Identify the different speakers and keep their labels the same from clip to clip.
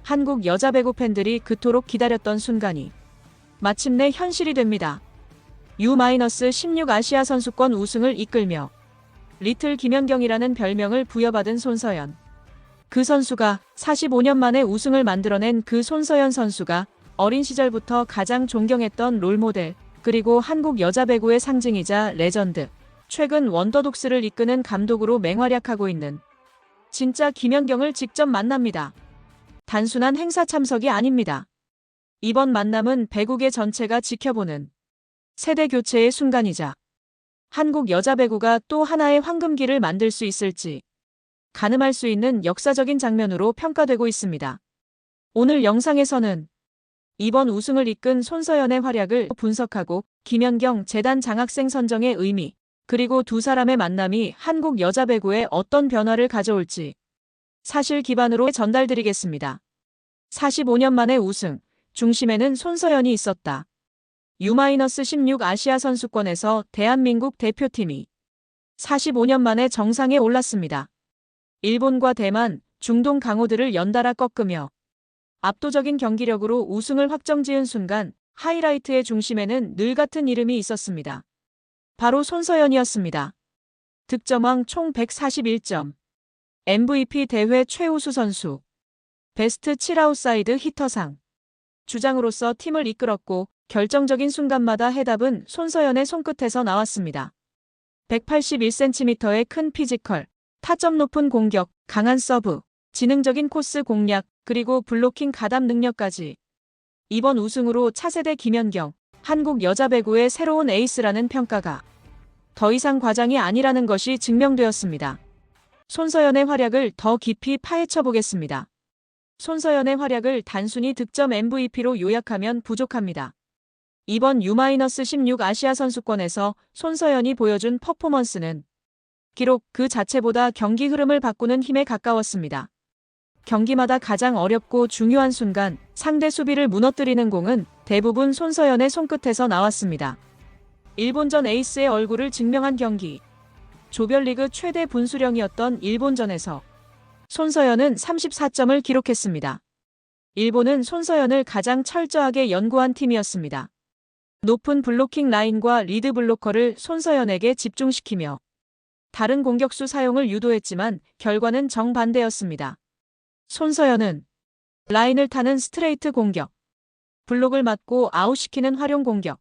Speaker 1: 한국 여자 배구 팬들이 그토록 기다렸던 순간이 마침내 현실이 됩니다. U-16 아시아 선수권 우승을 이끌며 리틀 김연경이라는 별명을 부여받은 손서연. 그 선수가 45년 만에 우승을 만들어낸 그 손서연 선수가 어린 시절부터 가장 존경했던 롤모델, 그리고 한국 여자 배구의 상징이자 레전드, 최근 원더독스를 이끄는 감독으로 맹활약하고 있는 진짜 김연경을 직접 만납니다. 단순한 행사 참석이 아닙니다. 이번 만남은 배구계 전체가 지켜보는 세대 교체의 순간이자 한국 여자 배구가 또 하나의 황금기를 만들 수 있을지 가늠할 수 있는 역사적인 장면으로 평가되고 있습니다. 오늘 영상에서는 이번 우승을 이끈 손서연의 활약을 분석하고 김연경 재단 장학생 선정의 의미, 그리고 두 사람의 만남이 한국 여자 배구에 어떤 변화를 가져올지 사실 기반으로 전달드리겠습니다. 45년 만의 우승, 중심에는 손서연이 있었다. U-16 아시아 선수권에서 대한민국 대표팀이 45년 만에 정상에 올랐습니다. 일본과 대만, 중동 강호들을 연달아 꺾으며 압도적인 경기력으로 우승을 확정지은 순간 하이라이트의 중심에는 늘 같은 이름이 있었습니다. 바로 손서연이었습니다. 득점왕 총 141점, MVP 대회 최우수 선수, 베스트 7아웃사이드 히터상, 주장으로서 팀을 이끌었고 결정적인 순간마다 해답은 손서연의 손끝에서 나왔습니다. 181cm의 큰 피지컬, 타점 높은 공격, 강한 서브, 지능적인 코스 공략, 그리고 블로킹 가담 능력까지. 이번 우승으로 차세대 김연경, 한국 여자 배구의 새로운 에이스라는 평가가 더 이상 과장이 아니라는 것이 증명되었습니다. 손서연의 활약을 더 깊이 파헤쳐 보겠습니다. 손서연의 활약을 단순히 득점 MVP로 요약하면 부족합니다. 이번 U-16 아시아 선수권에서 손서연이 보여준 퍼포먼스는 기록 그 자체보다 경기 흐름을 바꾸는 힘에 가까웠습니다. 경기마다 가장 어렵고 중요한 순간 상대 수비를 무너뜨리는 공은 대부분 손서연의 손끝에서 나왔습니다. 일본전 에이스의 얼굴을 증명한 경기. 조별리그 최대 분수령이었던 일본전에서 손서연은 34점을 기록했습니다. 일본은 손서연을 가장 철저하게 연구한 팀이었습니다. 높은 블로킹 라인과 리드 블로커를 손서연에게 집중시키며 다른 공격수 사용을 유도했지만 결과는 정반대였습니다. 손서연은 라인을 타는 스트레이트 공격, 블록을 맞고 아웃시키는 활용 공격,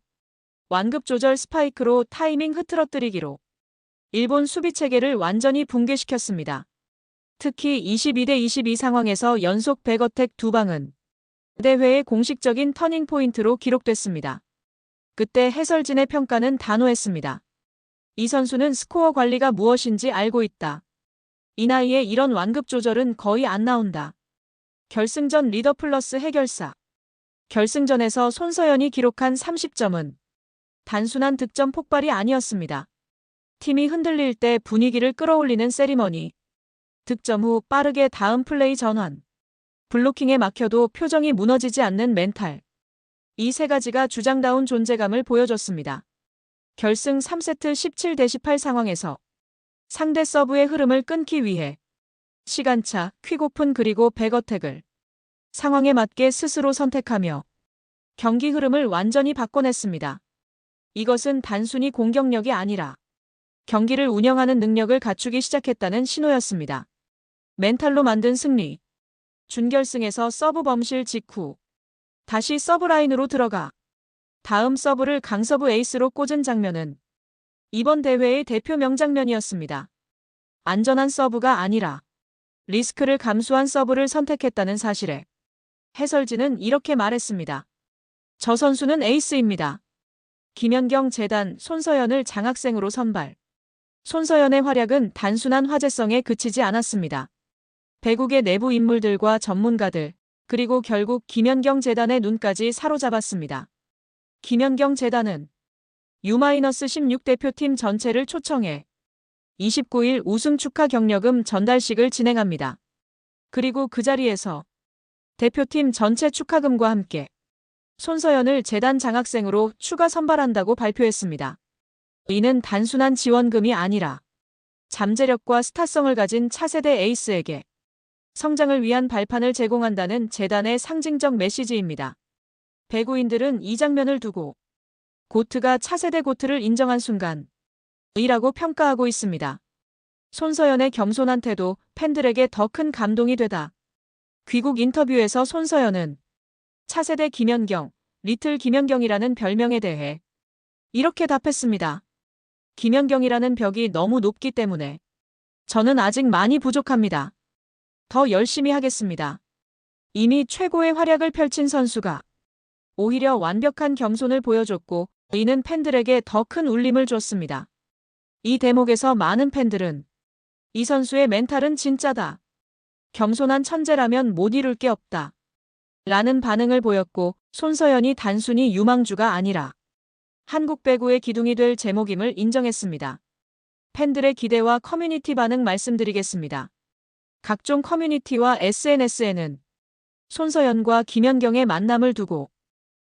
Speaker 1: 완급 조절 스파이크로 타이밍 흐트러뜨리기로 일본 수비 체계를 완전히 붕괴시켰습니다. 특히 22대22 상황에서 연속 백어택 2방은 대회의 공식적인 터닝 포인트로 기록됐습니다. 그때 해설진의 평가는 단호했습니다. 이 선수는 스코어 관리가 무엇인지 알고 있다. 이 나이에 이런 완급 조절은 거의 안 나온다. 결승전 리더 플러스 해결사. 결승전에서 손서연이 기록한 30점은 단순한 득점 폭발이 아니었습니다. 팀이 흔들릴 때 분위기를 끌어올리는 세리머니. 득점 후 빠르게 다음 플레이 전환. 블로킹에 막혀도 표정이 무너지지 않는 멘탈. 이 세 가지가 주장다운 존재감을 보여줬습니다. 결승 3세트 17대18 상황에서 상대 서브의 흐름을 끊기 위해 시간차, 퀵오픈 그리고 백어택을 상황에 맞게 스스로 선택하며 경기 흐름을 완전히 바꿔냈습니다. 이것은 단순히 공격력이 아니라 경기를 운영하는 능력을 갖추기 시작했다는 신호였습니다. 멘탈로 만든 승리. 준결승에서 서브 범실 직후 다시 서브라인으로 들어가 다음 서브를 강서부 에이스로 꽂은 장면은 이번 대회의 대표 명장면이었습니다. 안전한 서브가 아니라 리스크를 감수한 서브를 선택했다는 사실에 해설진은 이렇게 말했습니다. 저 선수는 에이스입니다. 김연경 재단 손서연을 장학생으로 선발. 손서연의 활약은 단순한 화제성에 그치지 않았습니다. 배구계 내부 인물들과 전문가들, 그리고 결국 김연경 재단의 눈까지 사로잡았습니다. 김연경 재단은 U-16 대표팀 전체를 초청해 29일 우승 축하 경력금 전달식을 진행합니다. 그리고 그 자리에서 대표팀 전체 축하금과 함께 손서연을 재단 장학생으로 추가 선발한다고 발표했습니다. 이는 단순한 지원금이 아니라 잠재력과 스타성을 가진 차세대 에이스에게 성장을 위한 발판을 제공한다는 재단의 상징적 메시지입니다. 배구인들은 이 장면을 두고 고트가 차세대 고트를 인정한 순간 이라고 평가하고 있습니다. 손서연의 겸손한 태도 팬들에게 더 큰 감동이 되다. 귀국 인터뷰에서 손서연은 차세대 김연경, 리틀 김연경이라는 별명에 대해 이렇게 답했습니다. 김연경이라는 벽이 너무 높기 때문에 저는 아직 많이 부족합니다. 더 열심히 하겠습니다. 이미 최고의 활약을 펼친 선수가 오히려 완벽한 겸손을 보여줬고 이는 팬들에게 더 큰 울림을 줬습니다. 이 대목에서 많은 팬들은 이 선수의 멘탈은 진짜다. 겸손한 천재라면 못 이룰 게 없다. 라는 반응을 보였고 손서연이 단순히 유망주가 아니라 한국 배구의 기둥이 될 제목임을 인정했습니다. 팬들의 기대와 커뮤니티 반응 말씀드리겠습니다. 각종 커뮤니티와 SNS에는 손서연과 김연경의 만남을 두고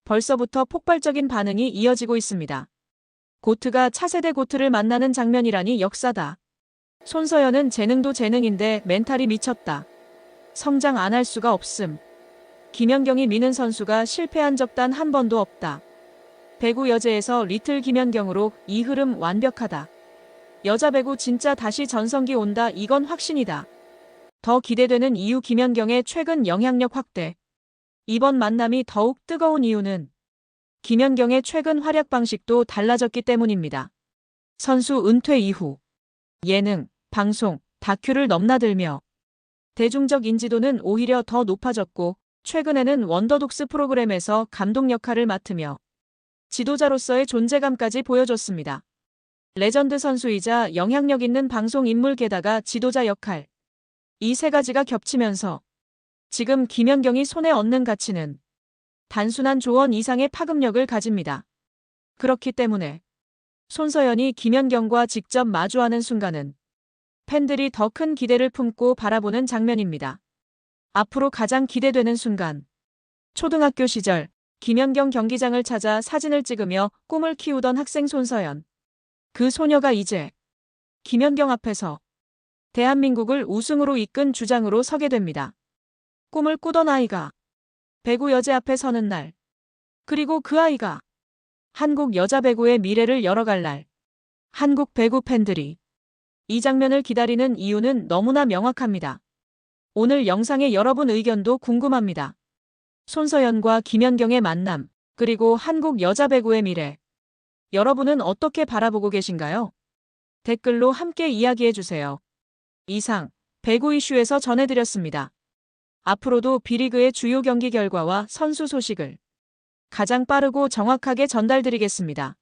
Speaker 1: 벌써부터 폭발적인 반응이 이어지고 있습니다. 고트가 차세대 고트를 만나는 장면이라니 역사다. 손서연은 재능도 재능인데 멘탈이 미쳤다. 성장 안 할 수가 없음. 김연경이 미는 선수가 실패한 적 단 한 번도 없다. 배구 여제에서 리틀 김연경으로 이 흐름 완벽하다. 여자 배구 진짜 다시 전성기 온다. 이건 확신이다. 더 기대되는 이유 김연경의 최근 영향력 확대. 이번 만남이 더욱 뜨거운 이유는 김연경의 최근 활약 방식도 달라졌기 때문입니다. 선수 은퇴 이후 예능, 방송, 다큐를 넘나들며 대중적 인지도는 오히려 더 높아졌고 최근에는 원더독스 프로그램에서 감독 역할을 맡으며 지도자로서의 존재감까지 보여줬습니다. 레전드 선수이자 영향력 있는 방송 인물 게다가 지도자 역할. 이 세 가지가 겹치면서 지금 김연경이 손에 얻는 가치는 단순한 조언 이상의 파급력을 가집니다. 그렇기 때문에 손서연이 김연경과 직접 마주하는 순간은 팬들이 더 큰 기대를 품고 바라보는 장면입니다. 앞으로 가장 기대되는 순간. 초등학교 시절 김연경 경기장을 찾아 사진을 찍으며 꿈을 키우던 학생 손서연. 그 소녀가 이제 김연경 앞에서 대한민국을 우승으로 이끈 주장으로 서게 됩니다. 꿈을 꾸던 아이가 배구 여제 앞에 서는 날. 그리고 그 아이가 한국 여자 배구의 미래를 열어갈 날. 한국 배구 팬들이 이 장면을 기다리는 이유는 너무나 명확합니다. 오늘 영상의 여러분 의견도 궁금합니다. 손서연과 김연경의 만남, 그리고 한국 여자 배구의 미래. 여러분은 어떻게 바라보고 계신가요? 댓글로 함께 이야기해주세요. 이상, 배구 이슈에서 전해드렸습니다. 앞으로도 B리그의 주요 경기 결과와 선수 소식을 가장 빠르고 정확하게 전달드리겠습니다.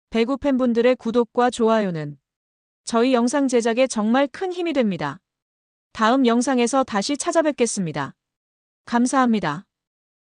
Speaker 1: 배구 팬분들의 구독과 좋아요는 저희 영상 제작에 정말 큰 힘이 됩니다. 다음 영상에서 다시 찾아뵙겠습니다. 감사합니다.